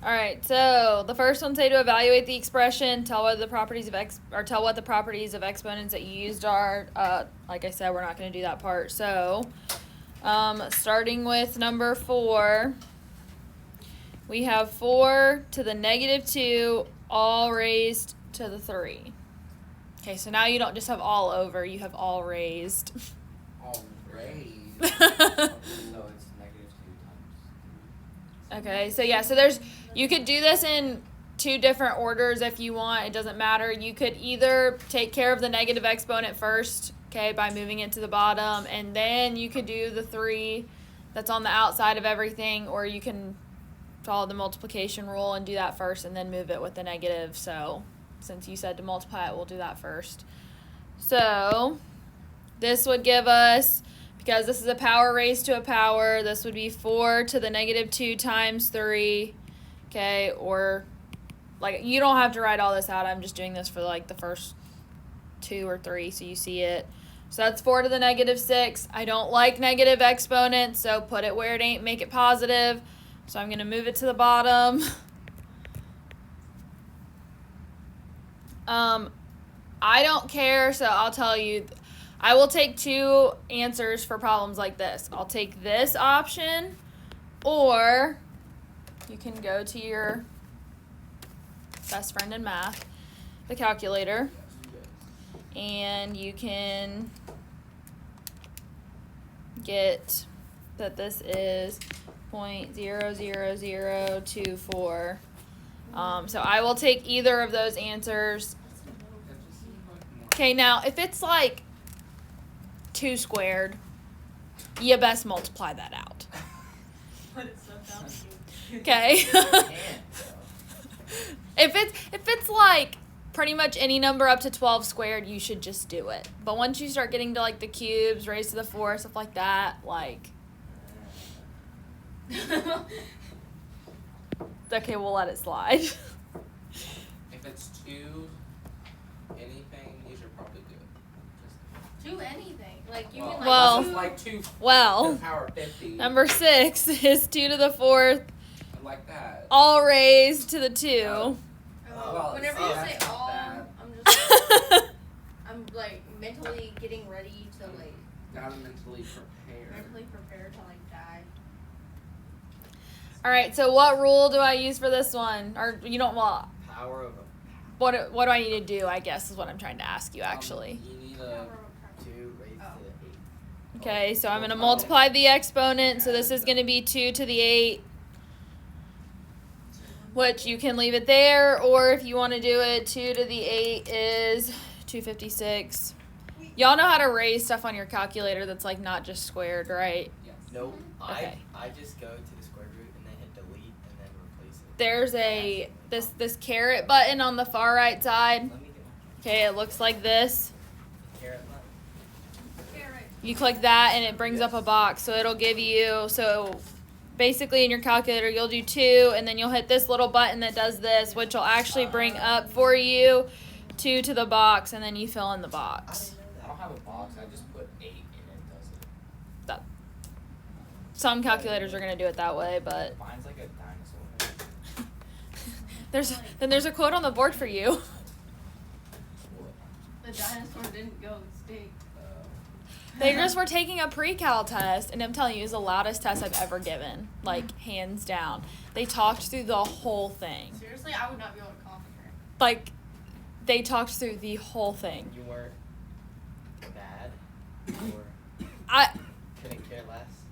All right, so the first one say to evaluate the expression, tell what the properties of exponents that you used are. Like I said, we're not going to do that part. So, starting with number 4, we have 4 to the negative 2 all raised to the 3. Okay, so now you don't just have all over, you have all raised. All raised. So it's negative 2 times 3. Okay, so yeah, you could do this in 2 different orders if you want. It doesn't matter. You could either take care of the negative exponent first, okay, by moving it to the bottom, and then you could do the 3 that's on the outside of everything, or you can follow the multiplication rule and do that first and then move it with the negative. So since you said to multiply it, we'll do that first. So this would give us, because this is a power raised to a power, this would be 4 to the negative 2 times 3, okay, or, like, you don't have to write all this out. I'm just doing this for, like, the first 2 or 3 so you see it. So that's 4 to the negative 6. I don't like negative exponents, so put it where it ain't, make it positive. So I'm going to move it to the bottom. I don't care, so I'll tell you, I will take 2 answers for problems like this. I'll take this option, or you can go to your best friend in math, the calculator, and you can get that this is 0.00024. So I will take either of those answers. Okay, now if it's like 2 squared, you best multiply that out. Okay. If it's like pretty much any number up to 12 squared, you should just do it. But once you start getting to like the cubes, raised to the 4, stuff like that, like, okay, we'll let it slide. If it's 2 anything, you should probably do it. 2 anything. Like, you mean Well, like 2 to well, the power 50. Number 6 is 2 to the 4th, Like that. all raised to the 2. Well, whenever see, you that's say not all, bad. I'm like mentally getting ready to like Gotta mentally prepare. to like die. All right, so what rule do I use for this one? Or you don't want, Power of a what do I need to do, I guess, is what I'm trying to ask you, actually. You need 2 raised to the 8. Okay, so I'm going to multiply the exponent, so this is going to be 2 to the 8, which you can leave it there, or if you want to do it, 2 to the 8 is 256. Y'all know how to raise stuff on your calculator that's like not just squared, right? Yes. Nope. Okay. I just go to the square root and then hit delete and then replace it. There's this caret button on the far right side. Let me get one. Okay, it looks like this. Carrot button. You click that and it brings up a box, so it'll give you, so basically in your calculator you'll do 2 and then you'll hit this little button that does this, which will actually bring up for you 2 to the box, and then you fill in the box. I don't have a box. I just put 8 in it. Does it? That, some calculators are going to do it that way, but Mine's like a dinosaur. there's a quote on the board for you. The dinosaur didn't go extinct. They just were taking a pre-cal test, and I'm telling you, it was the loudest test I've ever given, like, hands down. They talked through the whole thing. Seriously, I would not be able to concentrate. Like, they talked through the whole thing. You weren't bad or I couldn't care less.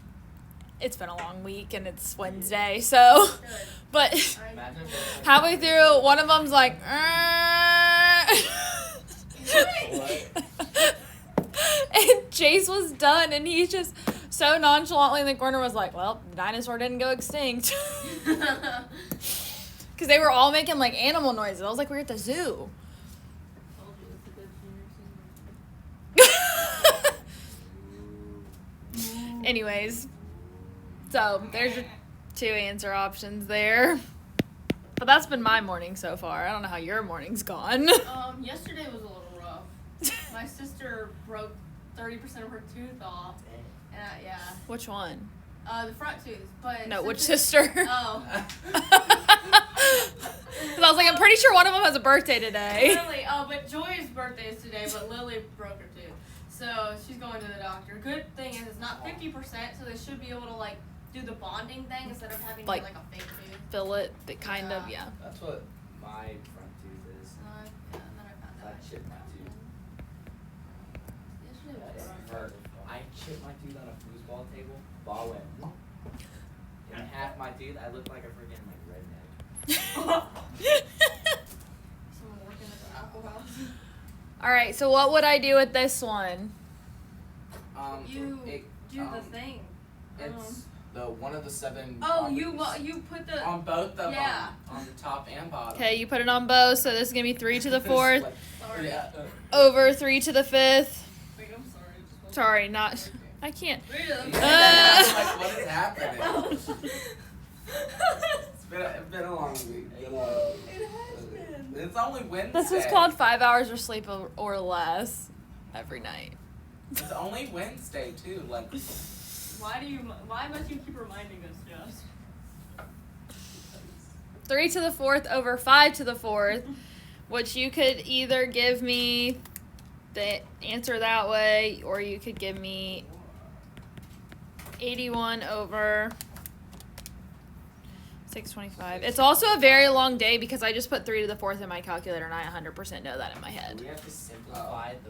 It's been a long week, and it's Wednesday, so, but Imagine if it was like halfway through, one of them's like, and Chase was done, and he's just so nonchalantly in the corner was like, well, the dinosaur didn't go extinct. Because they were all making, like, animal noises. I was like, we're at the zoo. Anyways, so there's your 2 answer options there. But that's been my morning so far. I don't know how your morning's gone. Yesterday was a little rough. My sister broke 30% of her tooth off. And yeah. Which one? The front tooth, but No, which since sister? Oh. I was like, I'm pretty sure one of them has a birthday today. Lily, but Joy's birthday is today, but Lily broke her tooth. So she's going to the doctor. Good thing is it's not 50%, so they should be able to like do the bonding thing instead of having Like- like a fake tooth. Fill it, but kind of, yeah. That's what my front tooth is. Yeah, and then I found out. I chipped my tooth. Yesterday was It rough. hurt. I chipped my tooth on a foosball table. Ball went. And half my tooth, I looked like a freaking like redneck. Someone working at the Apple House. All right, so what would I do with this one? You it, do the thing. It's the one of the 7. Oh, you properties. put the. On both of them. Yeah. On the top and bottom. Okay, you put it on both, so this is gonna be 3 to the 4th Sorry. Yeah, over 3 to the 5th. Wait, I'm sorry. Just Sorry, not. I can't. Read it. like, what is happening? It's been a long week. It has been. It's only Wednesday. This is called 5 hours of sleep or less every night. It's only Wednesday too. Like, Why must you keep reminding us, Jess? 3 to the 4th over 5 to the 4th, which you could either give me the answer that way, or you could give me 81 over 625. It's also a very long day because I just put 3 to the 4th in my calculator and I 100% know that in my head. We have to simplify the.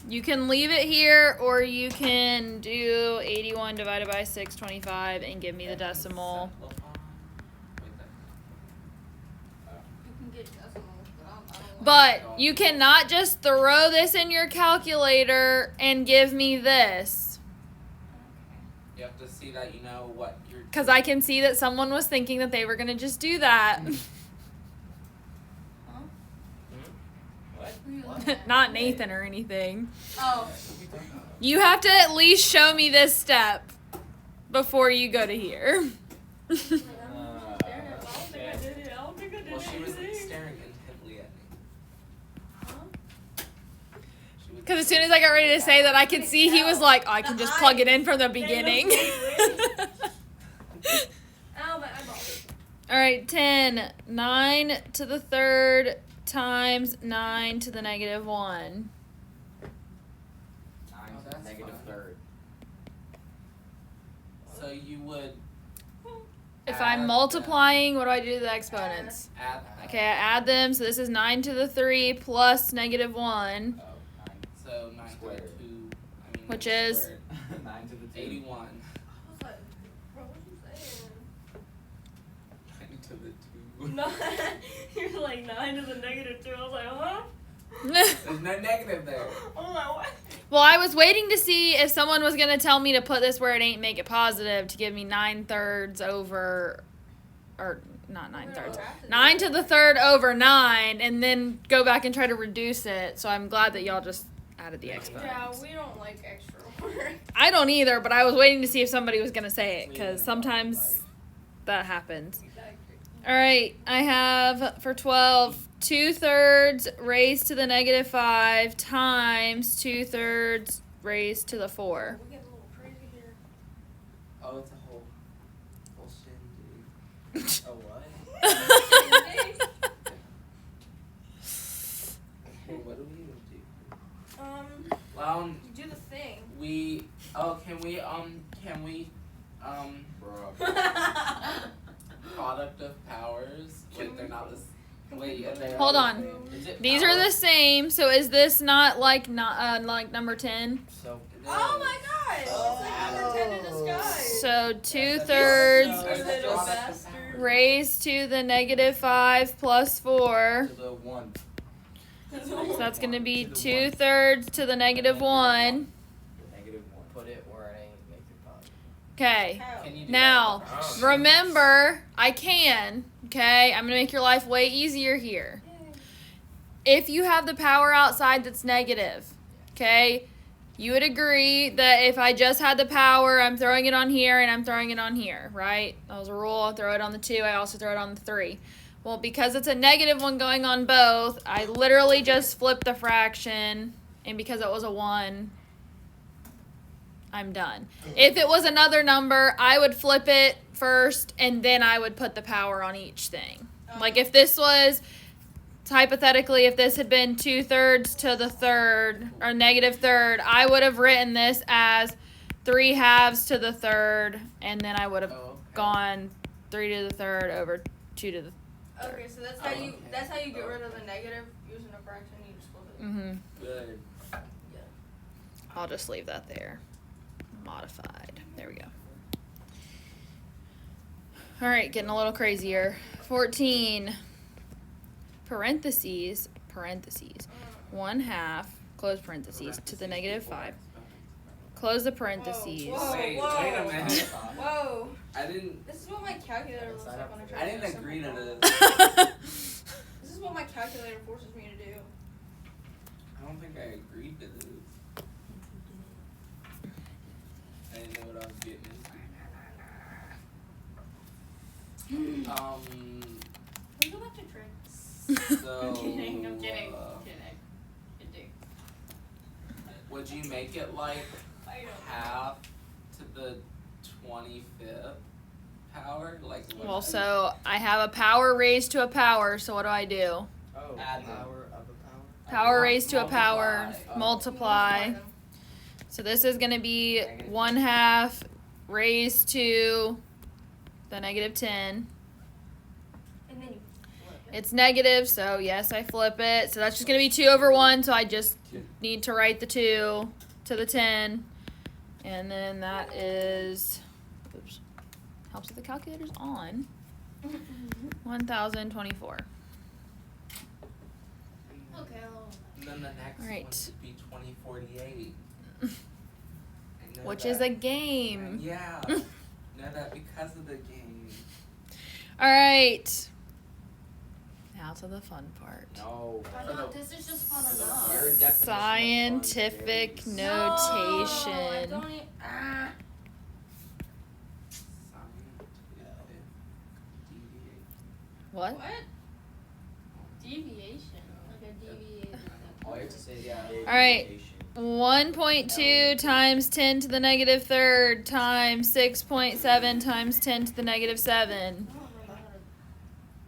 You can leave it here, or you can do 81 divided by 625 and give me the decimal. You can get decimals, but I don't But you cannot just throw this in your calculator and give me this. you have to see that you know what you're. Because I can see that someone was thinking that they were going to just do that. Huh? What? Who you What? looking at? Not Nathan or anything. Oh. You have to at least show me this step before you go to here. I don't think I did it. I don't think I did Well, she was anything. staring intently at me. Huh? She was- Because as soon as I got ready to say that, I could see he was like, oh, I can just plug it in from the beginning. Ow, my eyeball. All right, 10. 9 to the 3rd times 9 to the negative 1. 9 Oh, to that's the negative fine. third. So you would If add I'm multiplying, what do I do to the exponents? add. Okay, I add them. So this is 9 to the 3 plus negative 1. So 9 to the Squared. 2. I mean, Which is? squared. 9 to the 2. 81. I was like, bro, what you saying? 9 to the 2. No, you're like 9 to the negative 2. I was like, huh? There's no negative there. I'm like, what? Well, I was waiting to see if someone was going to tell me to put this where it ain't, make it positive, to give me 9/3 over, or not 9/3, 9 to the 3rd over 9, and then go back and try to reduce it. So I'm glad that y'all just added the Yeah, exponents. we don't like extra work. I don't either, but I was waiting to see if somebody was going to say it, because sometimes that happens. All right, I have for 12, 2/3 raised to the negative 5 times 2/3 raised to the 4. We're getting a little crazy here. Oh, it's a whole shindig. Oh, what? Okay, what do we even do? You do the thing. Can we Bro. product of powers? Wait, they're not this. Wait, yeah, they Hold are on. the same. Is it These are power? the same, so is this not like number 10? So. It Oh is. my gosh! Oh. It's like number 10 in disguise. So That's 2/3 a Little product of bastard. powers. raised to the negative 5 plus 4. To the 1. So that's going to be 2/3 to the negative 1. The negative 1. Put it where it ain't, make it positive. Okay. How? Can you do Now, that with powers? remember, I can. Okay, I'm going to make your life way easier here. If you have the power outside that's negative, okay, you would agree that if I just had the power, I'm throwing it on here and I'm throwing it on here, right? That was a rule. I throw it on the 2. I also throw it on the 3. Well, because it's a negative one going on both, I literally just flipped the fraction, and because it was a 1, I'm done. If it was another number, I would flip it first, and then I would put the power on each thing. Like if this was, hypothetically, if this had been 2/3 to the third or negative third, I would have written this as 3/2 to the third, and then I would have gone 3 to the third over 2 to the. Okay, so that's how you get rid of the negative using a fraction. You just flip it. Good. I'll just leave that there. Modified. There we go. All right, getting a little crazier. 14. Parentheses. 1/2. Close parentheses to the -5. Close the parentheses. Whoa, Wait a minute. Whoa. I didn't. This is what my calculator looks like when I try I to didn't do simple agree to math. this. This is what my calculator forces me to do. I don't think I agreed to this. I didn't know what I was getting into. Can we go back to tricks? So. I'm kidding. I'm kidding. Would you make it like I don't half to the 25th power? Like what? Well, so I have a power raised to a power, so what do I do? Oh, Add them. power of a power. Power raised to a power, Multiply. multiply. them. So this is going to be 1/2 raised to the -10. And then you flip it. It's negative, so yes, I flip it. So that's just going to be 2/1, so I just need to write the 2 to the 10. And then that is, oops, helps if the calculator's on, 1,024. Okay, And then the next one Alright. would be 2048. Which is a game. Yeah. Know that because of the game. All right. Now to the fun part. No. I thought this is just fun enough. Your definition of fun Scientific varies. No, I notation. don't e- ah. Scientific deviation. What? What? Deviation. Like a deviated. All you have to say is Yeah. big All right. deviation. 1.2 times 10 to the -3rd times 6.7 times 10 to the -7. I don't remember how to.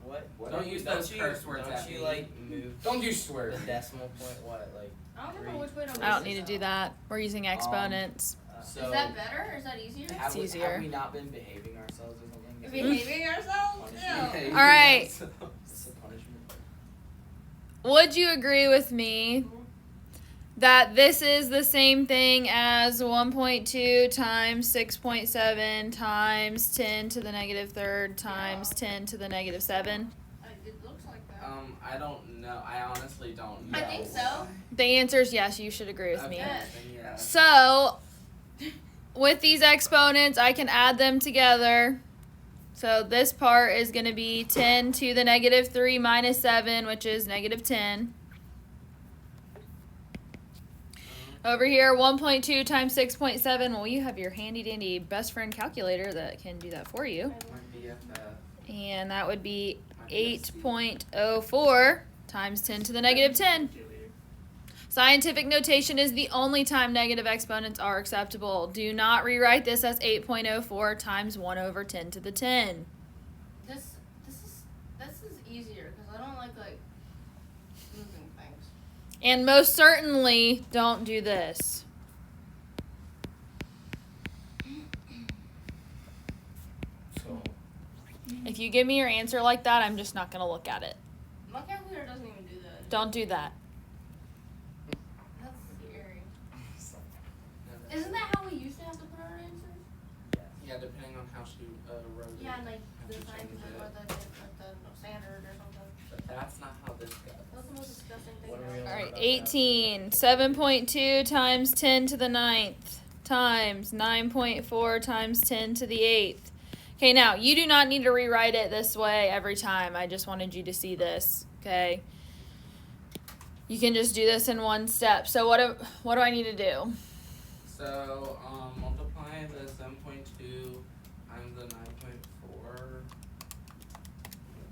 What? Don't use those curse words Don't at you me. like move Don't you swear. the decimal point? What like? I don't remember which way to. I don't need to do that. We're using exponents. So Is that better or is that easier? Have we, easier. have we not been behaving ourselves or something? Behaving ourselves? Punishment. Ew. All right. It's a punishment. Would you agree with me that this is the same thing as 1.2 times 6.7 times 10 to the -3rd times 10 to the -7? It looks like that. I don't know. I honestly don't know. I think so. The answer is yes, you should agree with Okay, me. Yes. then yeah. So, with these exponents, I can add them together. So this part is going to be 10 to the -3 minus 7, which is -10. Over here, 1.2 times 6.7. Well, you have your handy dandy best friend calculator that can do that for you. My BFF. And that would be My BFC. 8.04 times 10 to the -10. Scientific notation is the only time negative exponents are acceptable. Do not rewrite this as 8.04 times 1 over 10 to the 10. This is easier because I don't like moving things. And most certainly don't do this. So, If you give me your answer like that, I'm just not going to look at it. My calculator doesn't even do that. Don't do that. That's scary. no, Isn't that how we used to have to put our answers? yeah, depending on how she wrote it. Yeah, and like Have the to science change it. or the standard or something. But that's not how this goes. That's the most disgusting thing. What are we ever. on? All right, 18. 7.2 times 10 to the 9th times 9.4 times 10 to the 8th. Okay, now, you do not need to rewrite it this way every time. I just wanted you to see this, okay? You can just do this in one step. So what do I need to do? So, multiply the 7.2 times the 9.4,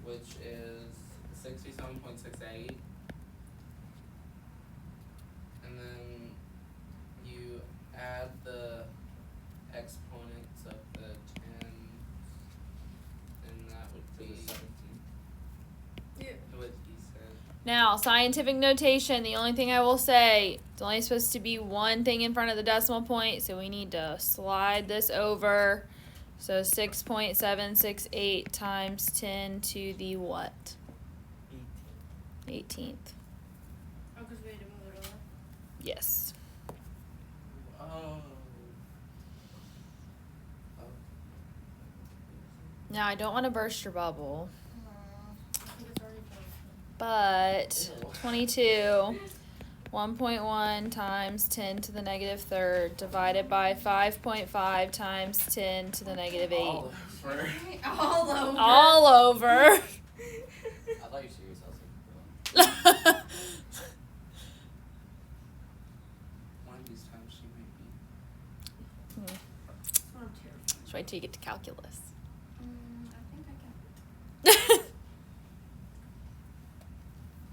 which is 67.68. And then you add the exponents of the 10, and that would To be the 17. Now, scientific notation, the only thing I will say, it's only supposed to be one thing in front of the decimal point, so we need to slide this over. So 6.768 times 10 to the what? 18th. Oh, because we had to move it over. Yes. Oh. Now, I don't want to burst your bubble, I think it's already done. but Ew. 22, 1.1 times 10 to the negative third divided by 5.5 times 10 to the negative 8. All over. All over. All over. I thought you were serious. I was like, bro. One of these times she might be. That's what I'm terrified. Just wait till you get to calculus. I think I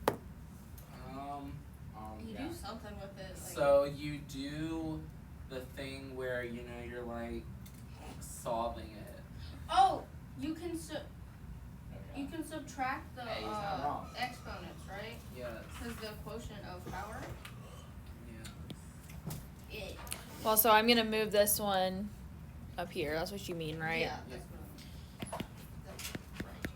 can. You Yeah. do something with it. Like, So you do the thing where you're like solving it. oh, you can subtract the Hey, he's not wrong. exponents, right? Yes. Because the quotient of power. Yes. Yeah. Well, so I'm going to move this one up here. That's what you mean, right? Yeah. Yeah. That's right.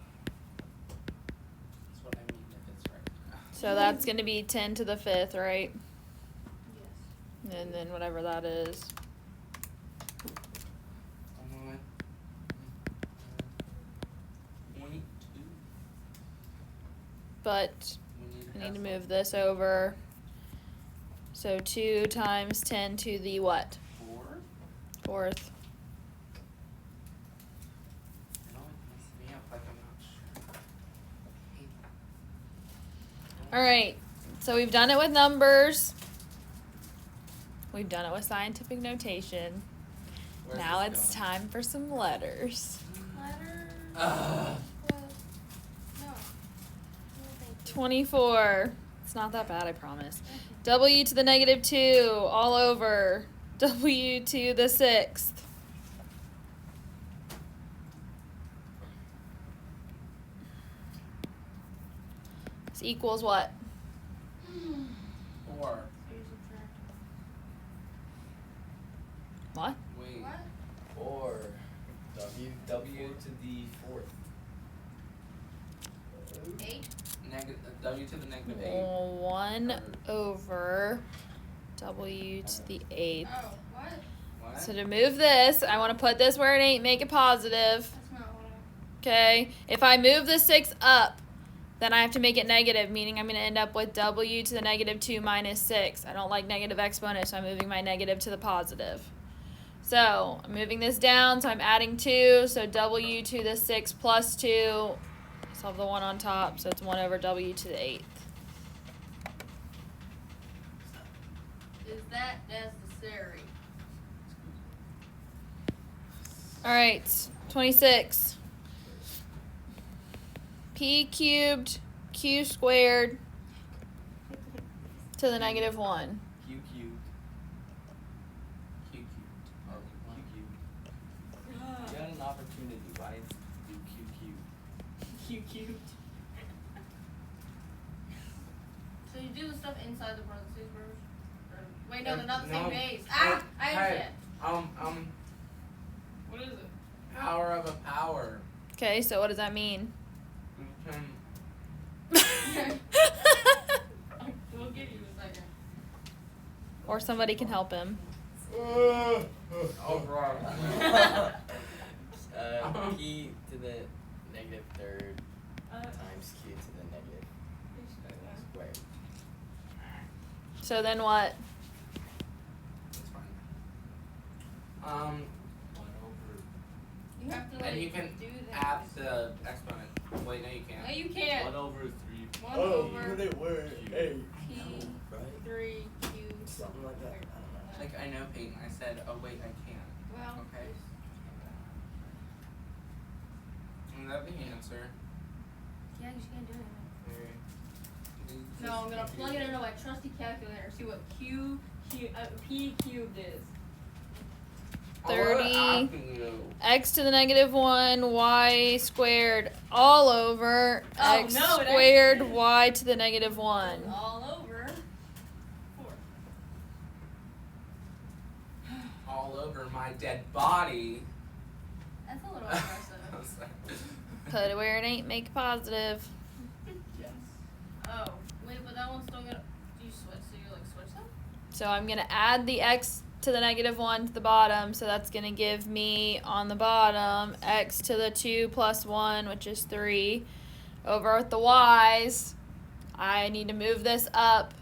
That's what I mean if it's right. So that's going to be 10 to the 5th, right? Yes. And then whatever that is. Come on. 0.2. But We I have need to move this over. So 2 times 10 to the what? 4. 4th. It always messes me up like I'm not sure. I hate that. All right. So we've done it with numbers. We've done it with scientific notation. Where's Now this it's going? time for some letters. Letters. Ugh. No. No, thank you. 24. It's not that bad, I promise. W to the negative 2 all over. W to the 6th. This equals what? 4. So you subtract. What? Wait. What? Or W to the 4th. 8? W to the negative 8. 1 over W to the 8th. Oh, what? What? So to move this, I want to put this where it ain't, make it positive. That's not what Okay? If I move the 6 up, then I have to make it negative, meaning I'm going to end up with W to the negative 2 minus 6. I don't like negative exponents, so I'm moving my negative to the positive. So I'm moving this down, so I'm adding 2. So W to the 6 plus 2. Solve the 1 on top, so it's 1 over W to the 8th. Is that necessary? All right, 26. P cubed, Q squared to the negative 1. Q cubed. Q cubed. Oh, Q cubed. You had an opportunity. Why do Q cubed? Q cubed. So you do the stuff inside the parentheses first? Or, wait, no, they're not the same No. base. Ah! I Hey, understand. What is it? power of a power. Okay, so what does that mean? You can We'll give you a second. Or somebody can help him. Oh, bro. P to the negative 3rd Uh, times Q to the negative squared. So then what? It's fine. 1 you have to like And you can do that. add the exponent. Wait, no, you No, can't. you can't. 1 over 3. 1 over were. Hey. P Right? 3 cubed. Something like that. I don't know. Like, I know, Peyton. I said, oh, wait, I can't. Well, Okay. And that'd be the answer. yeah, you just can't do anything. Very. No, I'm gonna plug it into my trusty calculator. See what P cubed is. 30 x to the negative 1 y squared all over x squared y to the negative 1. All over. 4. All over my dead body. That's a little aggressive. Put it where it ain't, make it positive. Yes. Oh, wait, but that one's still gonna. Do you switch? So you like switch them? So I'm going to add the x to the negative 1 to the bottom. So that's going to give me on the bottom x to the 2 plus 1, which is 3. Over with the y's, I need to move this up.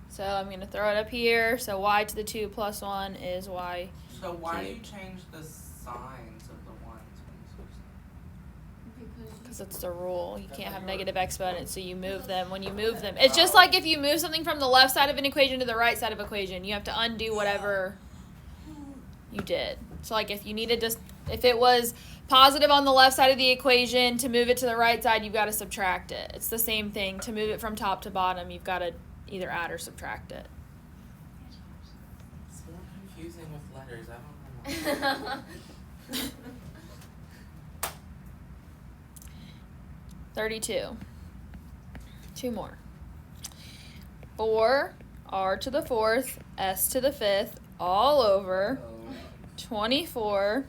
So I'm going to throw it up here. So y to the 2 plus 1 is y. So why do you cubed. change the signs of the ones when you switch them? Because it's the rule. You can't have negative exponents, so you move them when you move them. It's just like if you move something from the left side of an equation to the right side of an equation. You have to undo whatever you did. So like if you needed to, if it was positive on the left side of the equation, to move it to the right side, you've got to subtract it. It's the same thing. To move it from top to bottom, you've got to either add or subtract it. It's more confusing with letters. I don't know. 32. 2 more. 4 r to the 4th, s to the 5th, all over 24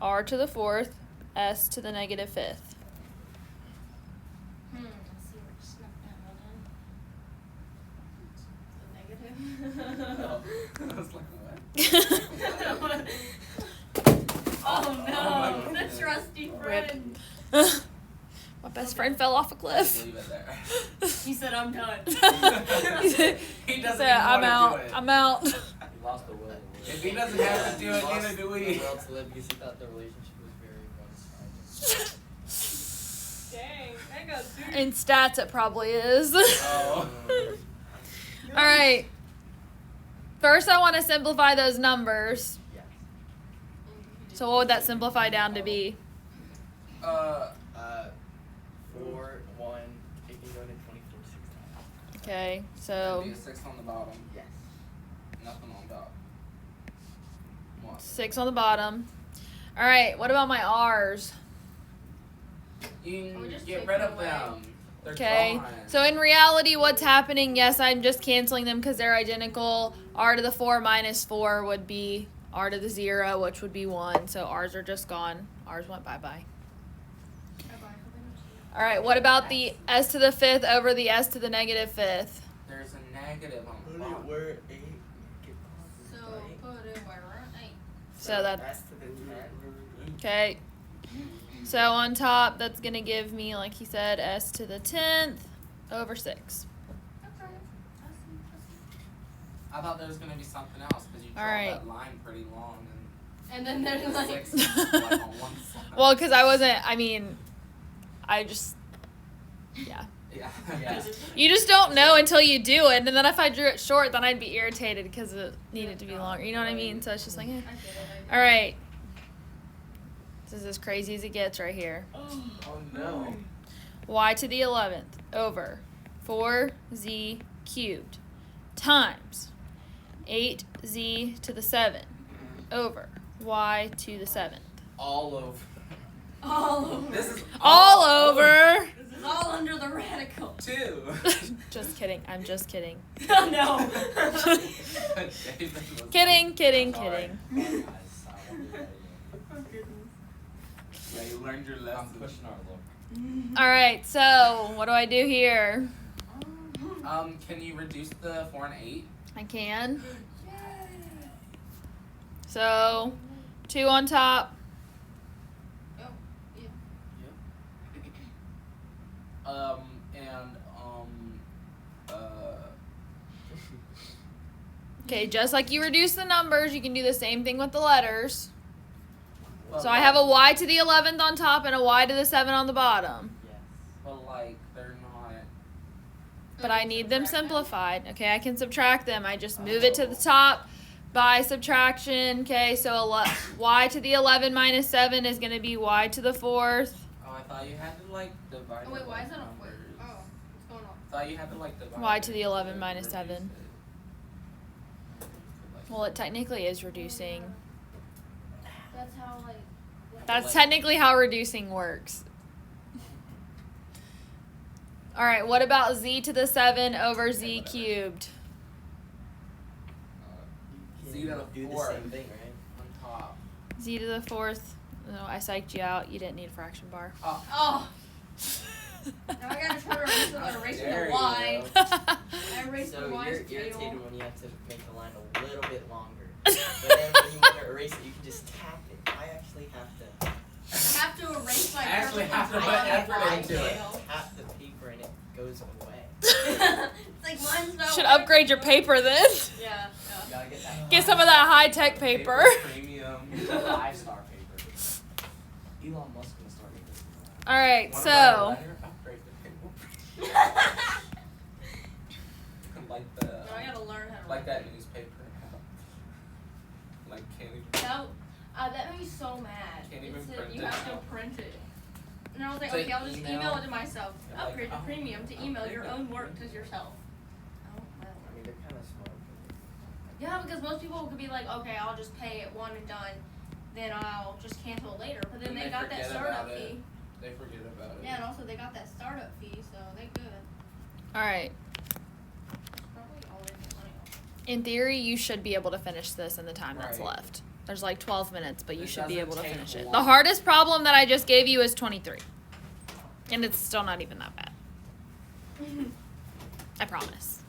r to the 4th, s to the negative 5th. Let's see where to snap that one in. The negative. I was like, what? Oh no, my the trusty Rip. friend. My best friend fell off a cliff. Leave it there. He said, I'm done. He said, He doesn't said, even I'm want out. to do it. I'm out. He lost the will. If he doesn't have to do it, neither do we. The will to live because he thought the relationship was very one-sided. Dang, that got serious. In stats, it probably is. Oh. All right. First, I want to simplify those numbers. Yes. So what would that simplify down to be? 4, 1, it can go to 24 6 times. Okay, There'd so be a 6 on the bottom. Yes. Nothing on top. One. 6 on the bottom. All right, what about my R's? You Or can just get take rid them of away. them. They're Okay, gone. so in reality, what's happening, yes, I'm just canceling them because they're identical. R to the 4 minus 4 would be R to the 0, which would be 1. So R's are just gone. R's went bye-bye. All right, what about the S to the 5th over the S to the negative 5th? There's a negative on the bottom. Where 8 So put it where we're 8. So that's, S to the 10. okay. So on top, that's going to give me, like he said, S to the 10th over 6. Okay. I thought there was going to be something else because you draw Alright. that line pretty long And then there's and like. 6 is like on one side. Well, because I wasn't, I mean, I just, yeah. Yeah. Yeah. You just don't know until you do it. And then if I drew it short, then I'd be irritated because it needed to be longer. You know what I mean? So it's just like, eh. I get it. All right. This is as crazy as it gets right here. Oh no. Y to the 11th over 4z cubed times 8z to the 7 over y to the 7th. All over. All over. This is All over. This is all under the radical. 2. Just kidding. I'm just kidding. Oh no. David was- Kidding, kidding, Sorry. kidding. Guys, I won't do that again. Oh goodness. Yeah, you learned your I'm lesson. pushing our luck. All right. So what do I do here? Can you reduce the 4 and 8? I can. So 2 on top. Okay, just like you reduce the numbers, you can do the same thing with the letters. So I have a y to the 11th on top and a y to the 7 on the bottom. Yes. But like they're not. But I need them simplified. Okay, I can subtract them. I just move it to the top by subtraction. Okay, so y to the 11 minus 7 is going to be y to the 4th. Oh, I thought you had to like divide. Oh wait, it why by is that on? Wait. numbers. Oh, what's going on? I thought you had to like divide. Y it to the 11 to minus reduce 7. it. Well, it technically is reducing. That's how like. That's technically how reducing works. All right, what about z to the 7 over z whatever. cubed? Z to the do the 4th. same thing, right? On top. Z to the 4th. No, I psyched you out. You didn't need a fraction bar. Oh. Oh. Now I gotta try to erase the erasing There the you y. go. I erased So the you're y's irritated tail. when you have to make the line a little bit longer. But then when you want to erase it, you can just tap it. I actually have to I have to erase my I actually have to put perfectly effort drawn into it. tail. tap the paper and it goes away. It's like mine's not. Should upgrade your paper then. Yeah. You gotta get that. Get some of that high-tech paper. Premium. 5-star paper. Elon Musk gonna start making this. All right, Wanna so write a letter? Upgrade the paper. Like the. No, I gotta learn how to Like write. that newspaper. Like can't even. That made me so mad. Can't It even said print you it have to out. print it. And I was like, To okay, I'll just email. email it to myself. Yeah, like, Upgrade to oh, premium to email your upgrade own to work to premium. yourself. Oh, well. I mean, they're kind of smart. Yeah, because most people could be like, okay, I'll just pay it one and done, then I'll just cancel it later. But then And they they got that forget startup about it. fee. They forget about it. Yeah, and also they got that startup fee, so they good. all right. Probably all they get money off. In theory, you should be able to finish this in the time that's Right. left. There's like 12 minutes, but you It should be doesn't able to take finish it. long. The hardest problem that I just gave you is 23. And it's still not even that bad. I promise.